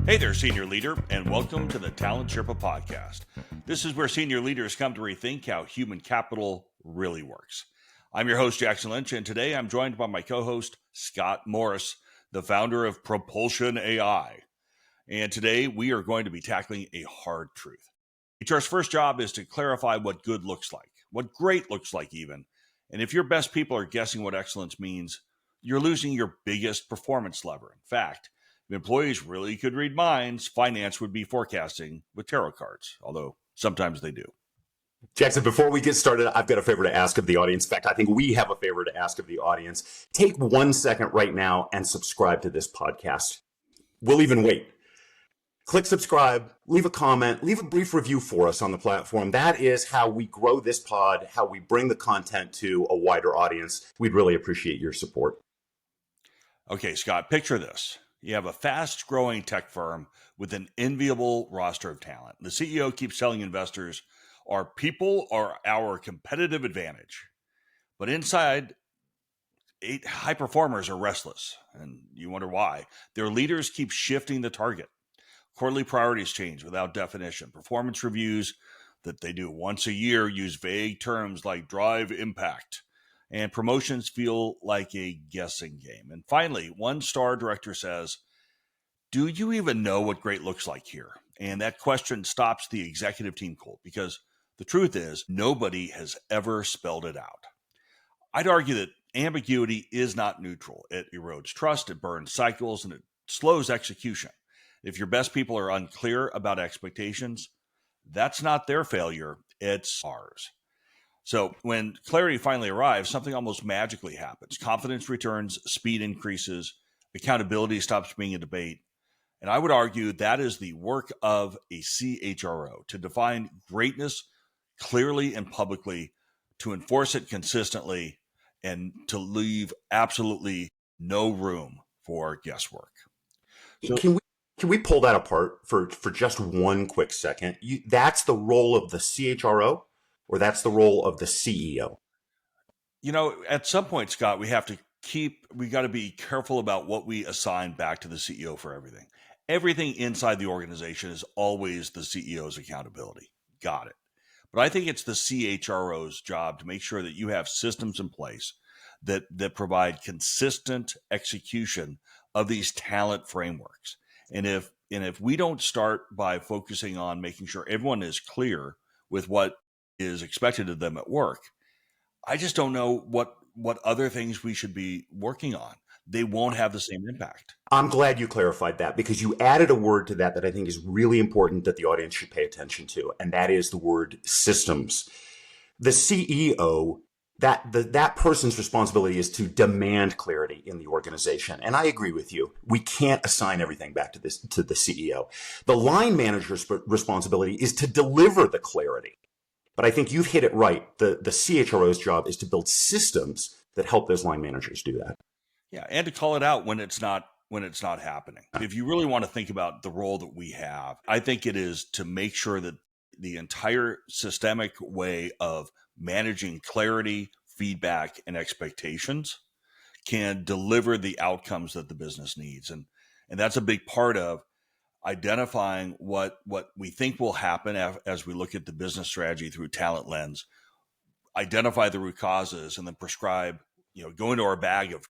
Hey there, senior leader, and welcome to the Talent Sherpa podcast. This is where senior leaders come to rethink how human capital really works. I'm your host, Jackson Lynch, and today I'm joined by my co-host, Scott Morris, the founder of Propulsion AI. And today we are going to be tackling a hard truth. HR's first job is to clarify what good looks like, what great looks like even. And if your best people are guessing what excellence means, you're losing your biggest performance lever. In fact, if employees really could read minds, finance would be forecasting with tarot cards, although sometimes they do. Jackson, before we get started, I've got a favor to ask of the audience. In fact, I think we have a favor to ask of the audience. Take 1 second right now and subscribe to this podcast. We'll even wait. Click subscribe, leave a comment, leave a brief review for us on the platform. That is how we grow this pod, how we bring the content to a wider audience. We'd really appreciate your support. Okay, Scott, picture this. You have a fast-growing tech firm with an enviable roster of talent. The CEO keeps telling investors, our people are our competitive advantage. But inside, 8 high performers are restless, and you wonder why. Their leaders keep shifting the target. Quarterly priorities change without definition. Performance reviews that they do once a year use vague terms like drive impact. And promotions feel like a guessing game. And finally, one star director says, do you even know what great looks like here? And that question stops the executive team cold because the truth is nobody has ever spelled it out. I'd argue that ambiguity is not neutral. It erodes trust, it burns cycles, and it slows execution. If your best people are unclear about expectations, that's not their failure, it's ours. So when clarity finally arrives, something almost magically happens. Confidence returns, speed increases, accountability stops being a debate. And I would argue that is the work of a CHRO, to define greatness clearly and publicly, to enforce it consistently, and to leave absolutely no room for guesswork. So, can we pull that apart for just 1 quick second? That's the role of the CHRO? Or that's the role of the CEO? You know, at some point, Scott, we got to be careful about what we assign back to the CEO for everything. Everything inside the organization is always the CEO's accountability. Got it. But I think it's the CHRO's job to make sure that you have systems in place that provide consistent execution of these talent frameworks. And if we don't start by focusing on making sure everyone is clear with what is expected of them at work, I just don't know what other things we should be working on. They won't have the same impact. I'm glad you clarified that because you added a word to that I think is really important that the audience should pay attention to, and that is the word systems. The CEO, that person's responsibility is to demand clarity in the organization. And I agree with you. We can't assign everything back to the CEO. The line manager's responsibility is to deliver the clarity. But I think you've hit it right. The CHRO's job is to build systems that help those line managers do that. Yeah, and to call it out when it's not happening. If you really want to think about the role that we have, I think it is to make sure that the entire systemic way of managing clarity, feedback, and expectations can deliver the outcomes that the business needs. And that's a big part of identifying what we think will happen as we look at the business strategy through talent lens, identify the root causes, and then prescribe, go into our bag of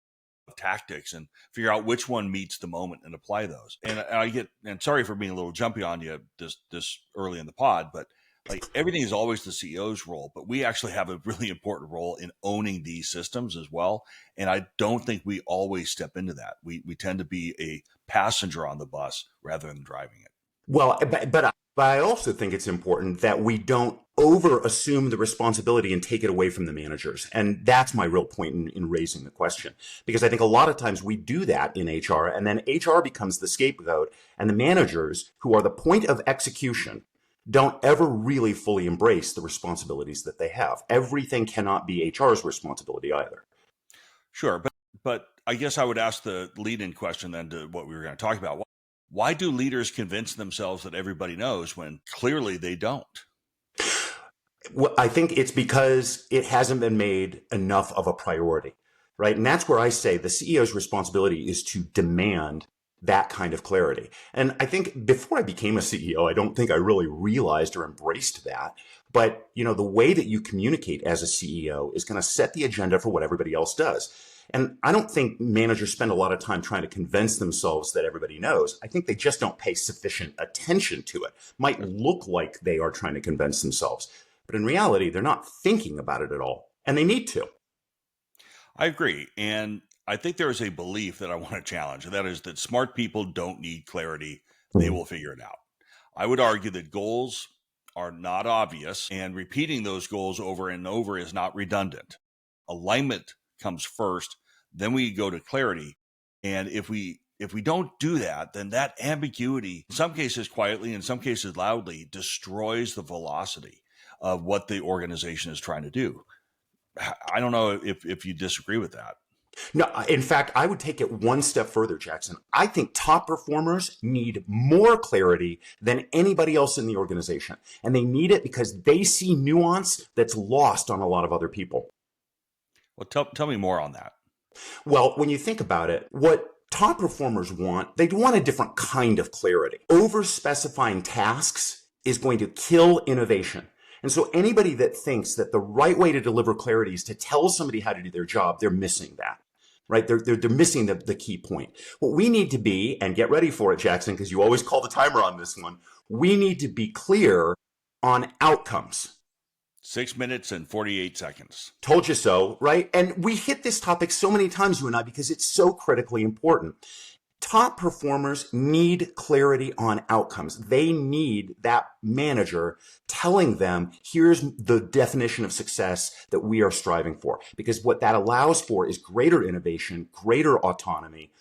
tactics and figure out which one meets the moment and apply those. And sorry for being a little jumpy on you this early in the pod, but like everything is always the CEO's role, but we actually have a really important role in owning these systems as well. And I don't think we always step into that. We tend to be a passenger on the bus rather than driving it. Well, but I also think it's important that we don't over assume the responsibility and take it away from the managers. And that's my real point in raising the question, because I think a lot of times we do that in HR, and then HR becomes the scapegoat, and the managers, who are the point of execution, don't ever really fully embrace the responsibilities that they have. Everything cannot be HR's responsibility either. Sure, but I guess I would ask the lead-in question then to what we were going to talk about. Why do leaders convince themselves that everybody knows when clearly they don't? Well, I think it's because it hasn't been made enough of a priority, right? And that's where I say the CEO's responsibility is to demand that kind of clarity. And I think before I became a CEO, I don't think I really realized or embraced that. But, the way that you communicate as a CEO is going to set the agenda for what everybody else does. And I don't think managers spend a lot of time trying to convince themselves that everybody knows. I think they just don't pay sufficient attention to it. Might look like they are trying to convince themselves, but in reality, they're not thinking about it at all. And they need to. I agree. And I think there is a belief that I want to challenge, and that is that smart people don't need clarity. They will figure it out. I would argue that goals are not obvious, and repeating those goals over and over is not redundant. Alignment comes first, then we go to clarity. And if we don't do that, then that ambiguity, in some cases quietly, in some cases loudly, destroys the velocity of what the organization is trying to do. I don't know if you disagree with that. No, in fact, I would take it one step further, Jackson. I think top performers need more clarity than anybody else in the organization. And they need it because they see nuance that's lost on a lot of other people. Well, tell me more on that. Well, when you think about it, what top performers want, they want a different kind of clarity. Over specifying tasks is going to kill innovation. And so anybody that thinks that the right way to deliver clarity is to tell somebody how to do their job, they're missing that, right? They're missing the key point. What we need to be, and get ready for it, Jackson, because you always call the timer on this one, we need to be clear on outcomes. 6 minutes and 48 seconds. Told you so, right? And we hit this topic so many times, you and I, because it's so critically important. Top performers need clarity on outcomes. They need that manager telling them, here's the definition of success that we are striving for. Because what that allows for is greater innovation, greater autonomy,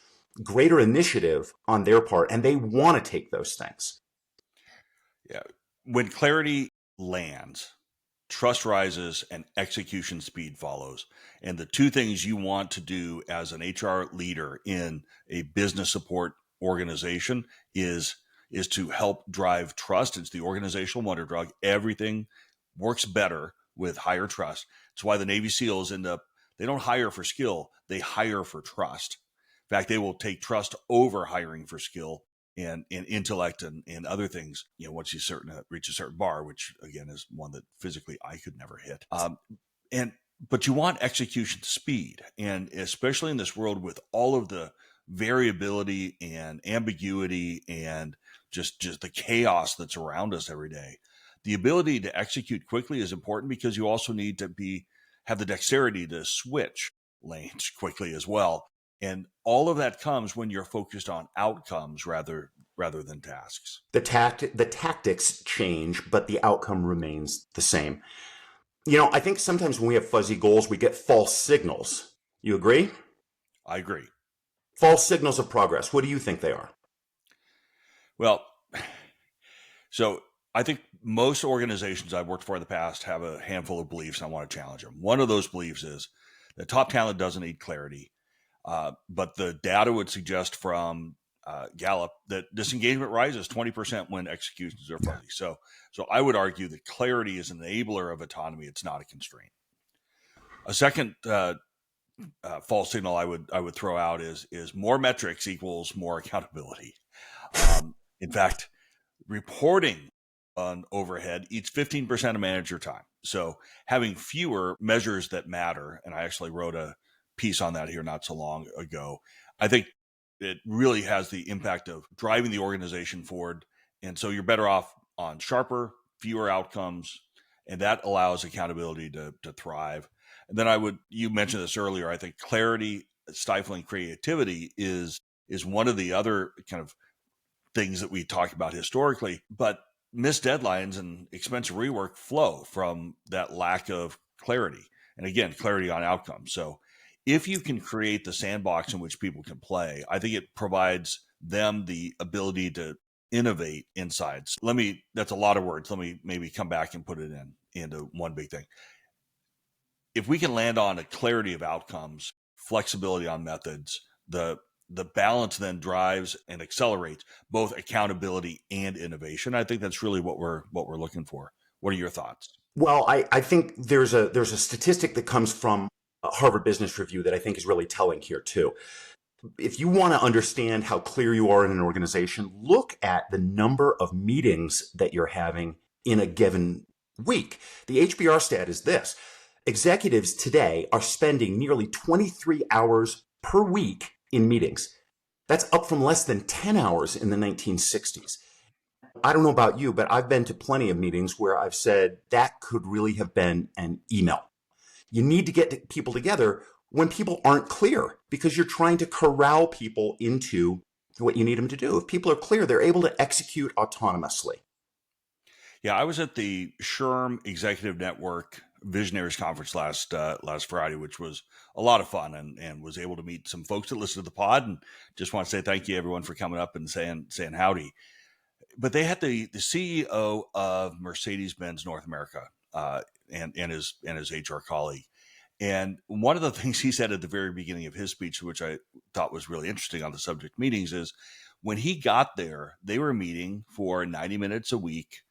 greater initiative on their part. And they want to take those things. Yeah. When clarity lands, trust rises and execution speed follows. And the two things you want to do as an HR leader in a business support organization is to help drive trust. It's the organizational wonder drug. Everything works better with higher trust. It's why the Navy SEALs they don't hire for skill, they hire for trust. In fact, they will take trust over hiring for skill and intellect and other things, once you reach a certain bar, which again is one that physically I could never hit. But you want execution speed. And especially in this world with all of the variability and ambiguity and just the chaos that's around us every day, the ability to execute quickly is important because you also need to have the dexterity to switch lanes quickly as well. And all of that comes when you're focused on outcomes rather than tasks. The tactics change, but the outcome remains the same. I think sometimes when we have fuzzy goals, we get false signals. You agree? I agree. False signals of progress. What do you think they are? Well, so I think most organizations I've worked for in the past have a handful of beliefs, and I want to challenge them. One of those beliefs is that top talent doesn't need clarity. But the data would suggest from Gallup that disengagement rises 20% when executions are fuzzy. So I would argue that clarity is an enabler of autonomy. It's not a constraint. A second false signal I would throw out is more metrics equals more accountability. In fact, reporting on overhead eats 15% of manager time. So having fewer measures that matter, and I actually wrote a piece on that here not so long ago, I think it really has the impact of driving the organization forward. And so you're better off on sharper, fewer outcomes, and that allows accountability to thrive. And then you mentioned this earlier, I think clarity stifling creativity is one of the other kind of things that we talk about historically, but missed deadlines and expensive rework flow from that lack of clarity. And again, clarity on outcomes. So if you can create the sandbox in which people can play, I think it provides them the ability to innovate insights. That's a lot of words. Let me maybe come back and put it into one big thing. If we can land on a clarity of outcomes, flexibility on methods, the balance then drives and accelerates both accountability and innovation. I think that's really what we're looking for. What are your thoughts? Well, I think there's a statistic that comes from Harvard Business Review that I think is really telling here too. If you want to understand how clear you are in an organization, look at the number of meetings that you're having in a given week. The HBR stat is this. Executives today are spending nearly 23 hours per week in meetings. That's up from less than 10 hours in the 1960s. I don't know about you, but I've been to plenty of meetings where I've said that could really have been an email. You need to get people together when people aren't clear because you're trying to corral people into what you need them to do. If people are clear, they're able to execute autonomously. Yeah, I was at the SHRM Executive Network Visionaries Conference last Friday, which was a lot of fun, and was able to meet some folks that listen to the pod. And just want to say thank you, everyone, for coming up and saying howdy. But they had the CEO of Mercedes-Benz North America and his HR colleague. And one of the things he said at the very beginning of his speech, which I thought was really interesting on the subject meetings, is when he got there, they were meeting for 90 minutes a week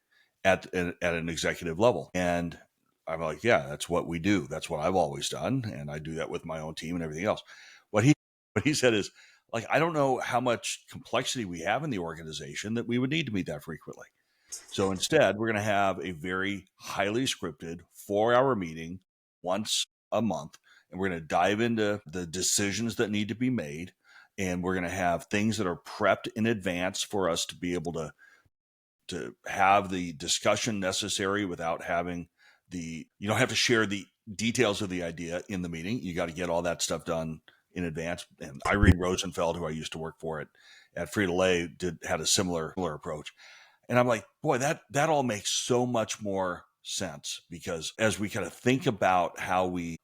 at an executive level. And I'm like, yeah, that's what we do. That's what I've always done. And I do that with my own team and everything else. What he said is, like, I don't know how much complexity we have in the organization that we would need to meet that frequently. So instead, we're going to have a very highly scripted 4-hour meeting once a month. And we're going to dive into the decisions that need to be made. And we're going to have things that are prepped in advance for us to be able to have the discussion necessary without having you don't have to share the details of the idea in the meeting. You got to get all that stuff done in advance. And Irene Rosenfeld, who I used to work for at Frito-Lay, had a similar approach. And I'm like, boy, that all makes so much more sense, because as we kind of think about how we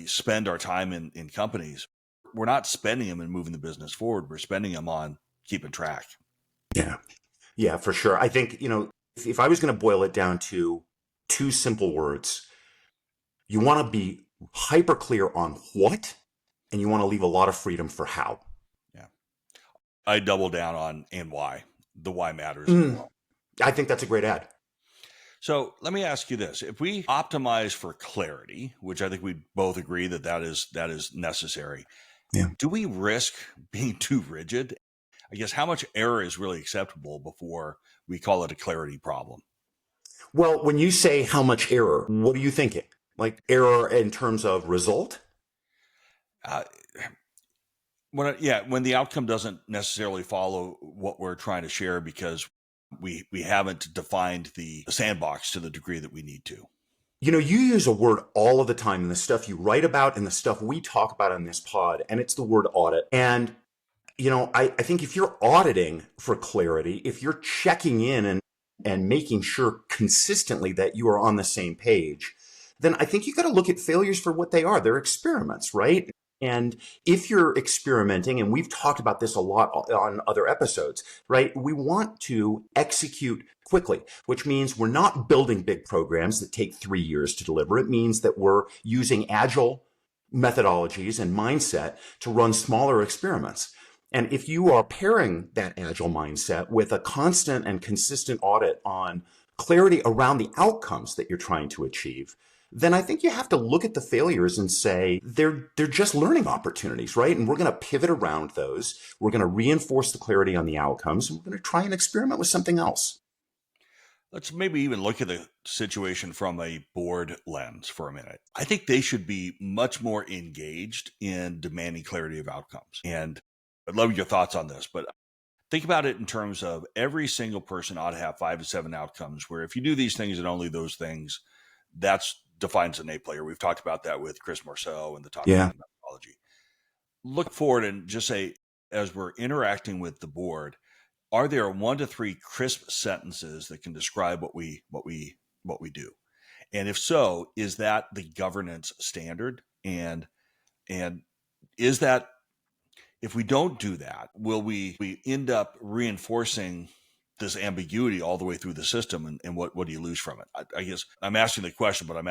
spend our time in companies, we're not spending them in moving the business forward. We're spending them on keeping track. Yeah, for sure. I think, if I was going to boil it down to two simple words, you want to be hyper clear on what, and you want to leave a lot of freedom for how. Yeah. I double down on and why. The why matters. I think that's a great ad. So let me ask you this. If we optimize for clarity, which I think we both agree that is necessary, do we risk being too rigid? I guess how much error is really acceptable before we call it a clarity problem? Well, when you say how much error, what are you thinking? Like error in terms of result? When the outcome doesn't necessarily follow what we're trying to share because we haven't defined the sandbox to the degree that we need to. You use a word all of the time in the stuff you write about and the stuff we talk about on this pod, and it's the word audit. And, I think if you're auditing for clarity, if you're checking in and making sure consistently that you are on the same page, then I think you got to look at failures for what they are. They're experiments, right? And if you're experimenting, and we've talked about this a lot on other episodes, right? We want to execute quickly, which means we're not building big programs that take 3 years to deliver. It means that we're using agile methodologies and mindset to run smaller experiments. And if you are pairing that agile mindset with a constant and consistent audit on clarity around the outcomes that you're trying to achieve, then I think you have to look at the failures and say they're just learning opportunities, right? And we're going to pivot around those. We're going to reinforce the clarity on the outcomes, and we're going to try and experiment with something else. Let's maybe even look at the situation from a board lens for a minute. I think they should be much more engaged in demanding clarity of outcomes. And I'd love your thoughts on this, but think about it in terms of every single person ought to have 5 to 7 outcomes, where if you do these things and only those things, that's defines an A player. We've talked about that with Chris Marceau and the top methodology. Look forward and just say, as we're interacting with the board, are there 1 to 3 crisp sentences that can describe what we do? And if so, is that the governance standard? And is that, if we don't do that, will we end up reinforcing this ambiguity all the way through the system, and what do you lose from it? I guess I'm asking the question, but I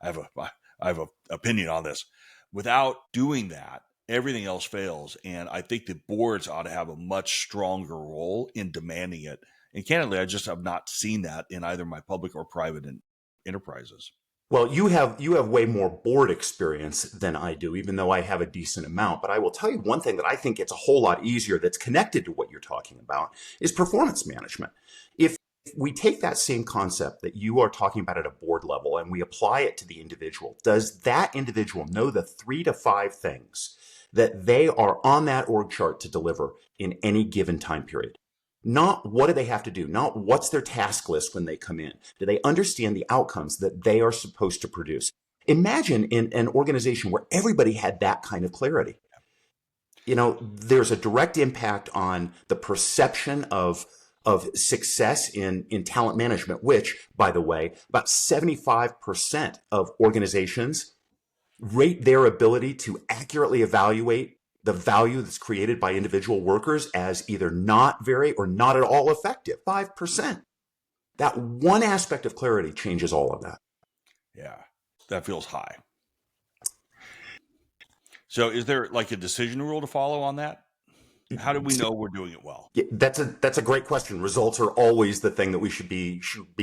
have an opinion on this. Without doing that, everything else fails, and I think the boards ought to have a much stronger role in demanding it. And candidly, I just have not seen that in either my public or private enterprises. Well, you have way more board experience than I do, even though I have a decent amount. But I will tell you one thing that I think it's a whole lot easier that's connected to what you're talking about is performance management. If we take that same concept that you are talking about at a board level and we apply it to the individual, does that individual know the 3 to 5 things that they are on that org chart to deliver in any given time period? Not what do they have to do, not what's their task list when they come in. Do they understand the outcomes that they are supposed to produce? Imagine in an organization where everybody had that kind of clarity. There's a direct impact on the perception of success in talent management, which, by the way, about 75% of organizations rate their ability to accurately evaluate the value that's created by individual workers as either not very or not at all effective. 5%. That one aspect of clarity changes all of that. Yeah, that feels high. So is there like a decision rule to follow on that? How do we know we're doing it well? Yeah, that's a great question. Results are always the thing that we should be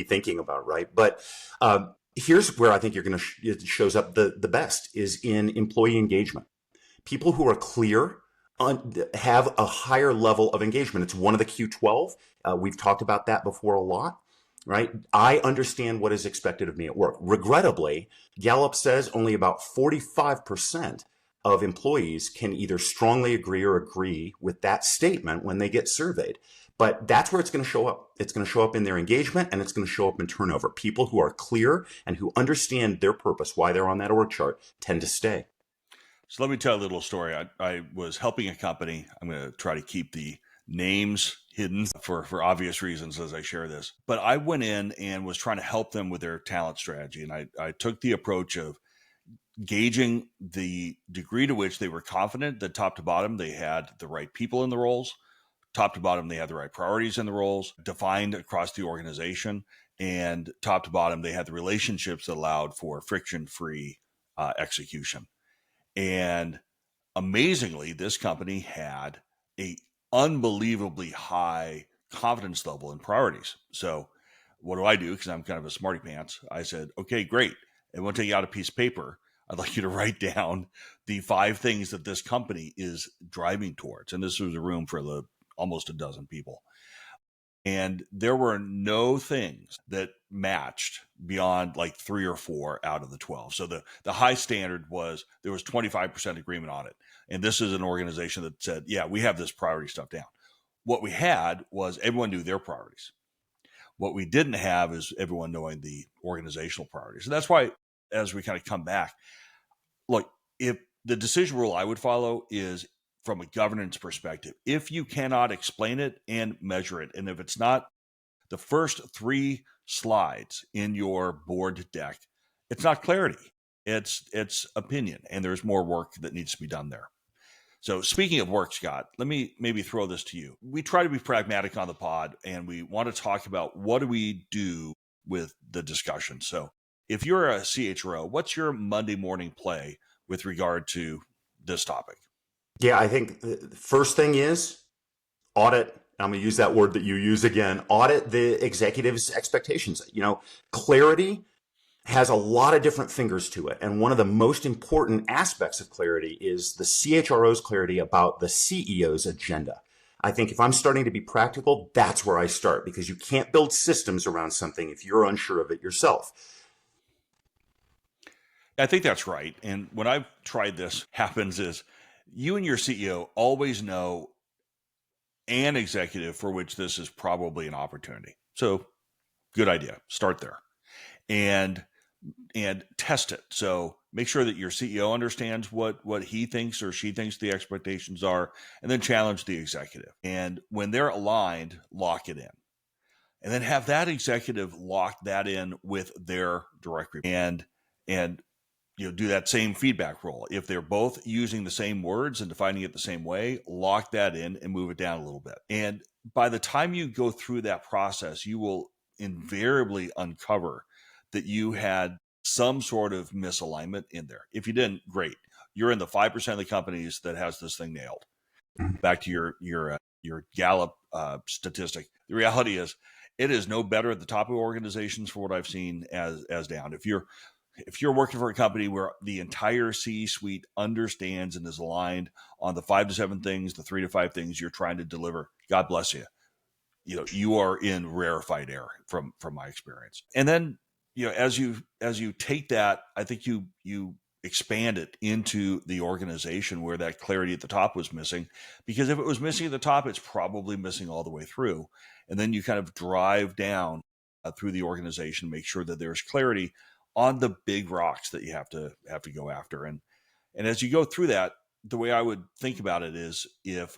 thinking about, right? But here's where I think it shows up the best is in employee engagement. People who are clear have a higher level of engagement. It's one of the Q12. We've talked about that before a lot, right? I understand what is expected of me at work. Regrettably, Gallup says only about 45% of employees can either strongly agree or agree with that statement when they get surveyed. But that's where it's going to show up. It's going to show up in their engagement and it's going to show up in turnover. People who are clear and who understand their purpose, why they're on that org chart, tend to stay. So let me tell a little story. I was helping a company. I'm going to try to keep the names hidden for obvious reasons as I share this. But I went in and was trying to help them with their talent strategy. And I took the approach of gauging the degree to which they were confident that top to bottom they had the right people in the roles, top to bottom they had the right priorities in the roles defined across the organization, and top to bottom they had the relationships that allowed for friction-free execution. And amazingly, this company had a unbelievably high confidence level in priorities. So what do? Because I'm kind of a smarty pants. I said, okay, great. And we'll take you out a piece of paper. I'd like you to write down the 5 things that this company is driving towards. And this was a room for almost a dozen people. And there were no things that matched beyond like 3 or 4 out of the 12. So the high standard was there was 25% agreement on it. And this is an organization that said, yeah, we have this priority stuff down. What we had was everyone knew their priorities. What we didn't have is everyone knowing the organizational priorities. And that's why, as we kind of come back, look, if the decision rule I would follow is from a governance perspective, if you cannot explain it and measure it, and if it's not the first 3 slides in your board deck, it's not clarity. It's opinion, and there's more work that needs to be done there. So speaking of work, Scott, let me maybe throw this to you. We try to be pragmatic on the pod, and we want to talk about what do we do with the discussion. So if you're a CHRO, what's your Monday morning play with regard to this topic? Yeah, I think the first thing is audit. I'm going to use that word that you use again. Audit the executive's expectations. Clarity has a lot of different fingers to it. And one of the most important aspects of clarity is the CHRO's clarity about the CEO's agenda. I think if I'm starting to be practical, that's where I start, because you can't build systems around something if you're unsure of it yourself. I think that's right. And when I've tried this happens is you and your CEO always know an executive for which this is probably an opportunity. So good idea. Start there and test it. So make sure that your CEO understands what he thinks or she thinks the expectations are, and then challenge the executive. And when they're aligned, lock it in. And then have that executive lock that in with their direct report. And do that same feedback role. If they're both using the same words and defining it the same way, lock that in and move it down a little bit. And by the time you go through that process, you will invariably uncover that you had some sort of misalignment in there. If you didn't, great. You're in the 5% of the companies that has this thing nailed. Back to your Gallup statistic. The reality is, it is no better at the top of organizations for what I've seen as down. If you're if you're working for a company where the entire C-suite understands and is aligned on the 5 to 7 things, the 3 to 5 things you're trying to deliver, God bless you. You are in rarefied air from my experience. And then, as you take that, I think you expand it into the organization where that clarity at the top was missing, because if it was missing at the top, it's probably missing all the way through. And then you kind of drive down through the organization, make sure that there's clarity on the big rocks that you have to go after. And as you go through that, the way I would think about it is if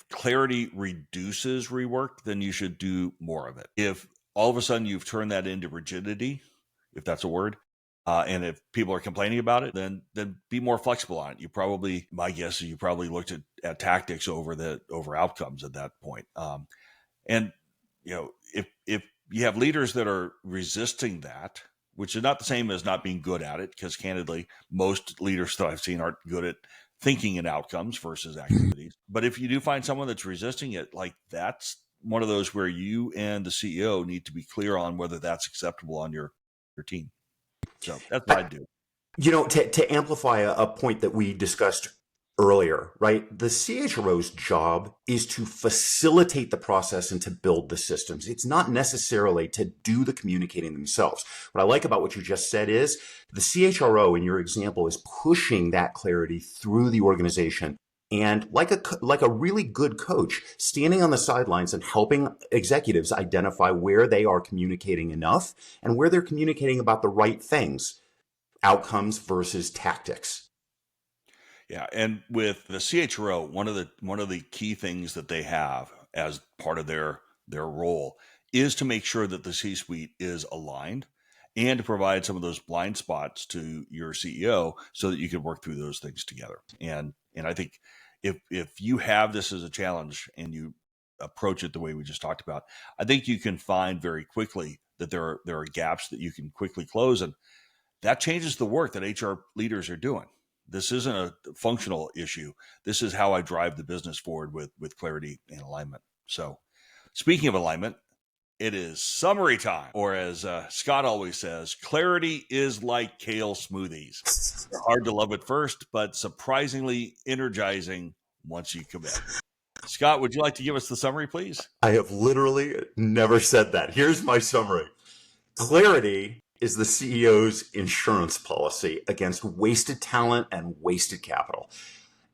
clarity reduces rework, then you should do more of it. If all of a sudden you've turned that into rigidity, if that's a word, and if people are complaining about it, then be more flexible on it. My guess is you probably looked at tactics over outcomes at that point. And if you have leaders that are resisting that, which is not the same as not being good at it, because candidly, most leaders that I've seen aren't good at thinking in outcomes versus activities. But if you do find someone that's resisting it, like that's one of those where you and the CEO need to be clear on whether that's acceptable on your team. So that's what I do. To amplify a point that we discussed earlier, right? The CHRO's job is to facilitate the process and to build the systems. It's not necessarily to do the communicating themselves. What I like about what you just said is the CHRO in your example is pushing that clarity through the organization. And like a really good coach, standing on the sidelines and helping executives identify where they are communicating enough and where they're communicating about the right things, outcomes versus tactics. Yeah, and with the CHRO, one of the key things that they have as part of their role is to make sure that the C-suite is aligned and to provide some of those blind spots to your CEO so that you can work through those things together. And I think if you have this as a challenge and you approach it the way we just talked about, I think you can find very quickly that there are gaps that you can quickly close, and that changes the work that HR leaders are doing. This isn't a functional issue. This is how I drive the business forward with clarity and alignment. So speaking of alignment, it is summary time, or as Scott always says, clarity is like kale smoothies. They're hard to love at first, but surprisingly energizing once you commit. Scott, would you like to give us the summary, please? I have literally never said that. Here's my summary. Clarity is the CEO's insurance policy against wasted talent and wasted capital.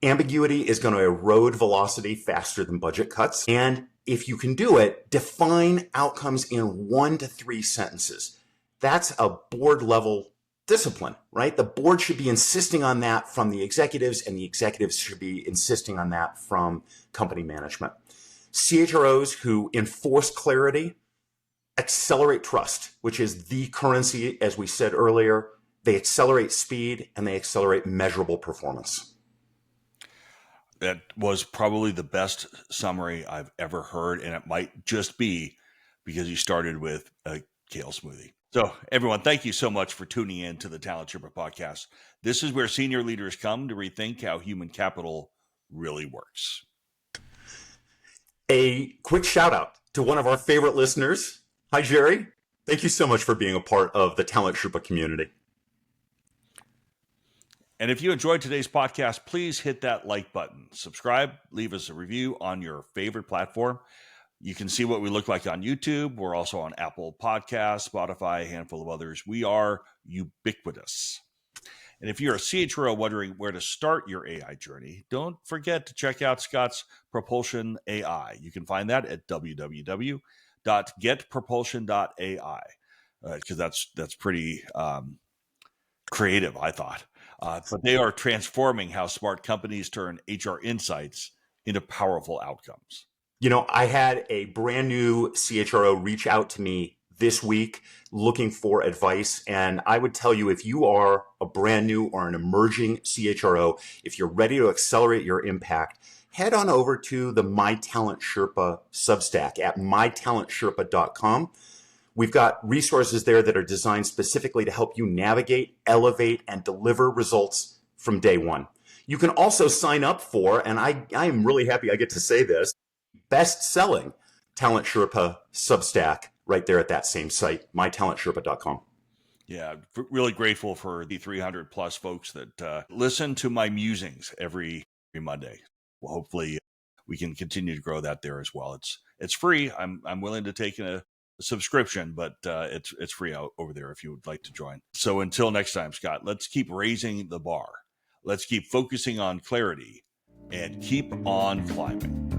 Ambiguity is going to erode velocity faster than budget cuts. And if you can do it, define outcomes in 1 to 3 sentences. That's a board level discipline, right? The board should be insisting on that from the executives, and the executives should be insisting on that from company management. CHROs who enforce clarity accelerate trust, which is the currency, as we said earlier. They accelerate speed and they accelerate measurable performance. That was probably the best summary I've ever heard, and it might just be because you started with a kale smoothie. So everyone, thank you so much for tuning in to the Talent Sherpa podcast. This is where senior leaders come to rethink how human capital really works. A quick shout out to one of our favorite listeners. Hi, Jerry. Thank you so much for being a part of the Talent Sherpa community. And if you enjoyed today's podcast, please hit that like button, subscribe, leave us a review on your favorite platform. You can see what we look like on YouTube. We're also on Apple Podcasts, Spotify, a handful of others. We are ubiquitous. And if you're a CHRO wondering where to start your AI journey, don't forget to check out Scott's Propulsion AI. You can find that at www.getpropulsion.ai, because that's pretty creative, I thought. But they are transforming how smart companies turn HR insights into powerful outcomes. I had a brand new CHRO reach out to me this week looking for advice. And I would tell you, if you are a brand new or an emerging CHRO, if you're ready to accelerate your impact, head on over to the My Talent Sherpa Substack at mytalentsherpa.com. We've got resources there that are designed specifically to help you navigate, elevate, and deliver results from day one. You can also sign up for, and I am really happy I get to say this, best-selling Talent Sherpa Substack right there at that same site, mytalentsherpa.com. Yeah, really grateful for the 300 plus folks that listen to my musings every Monday. Well, hopefully we can continue to grow that there as well. It's free. I'm willing to take a subscription, but it's free out over there if you would like to join. So until next time, Scott, let's keep raising the bar. Let's keep focusing on clarity and keep on climbing.